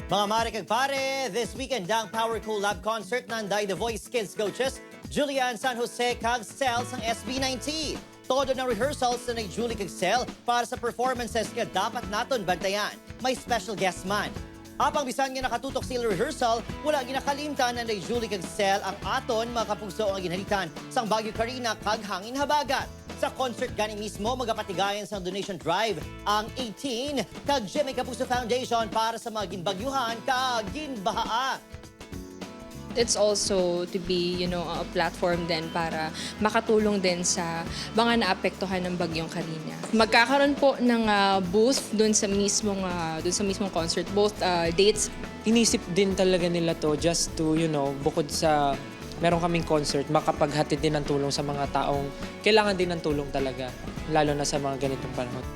Mga mare kag pare, this weekend ang Power Collab concert ng The Voice Kids coaches Julian San Jose kag Cel sang SB19. Todo na rehearsals na ni Julie kag Cel para sa performances nga dapat naton bantayan. May special guest man. Apang bisan nga nakatutok sila rehearsal, wala ginakalimtan na ni Julie kag Cel ang aton mga kapuso ang ginhalitan sang Baguio Carina kag Hangin Habagat. Sa concert gani mismo, magapatigayan sa donation drive ang 18 kag Jimmy Kapuso Foundation para sa mga ginbagyuhan kag ginbahaa. It's also to be, a platform din para makatulong din sa mga naapektuhan ng Bagyong Carina. Magkakaroon po ng booth doon sa mismong concert, both dates. Inisip din talaga nila to just to, bukod sa meron kaming concert, makapaghatid din ng tulong sa mga taong kailangan din ng tulong talaga, lalo na sa mga ganitong panahon.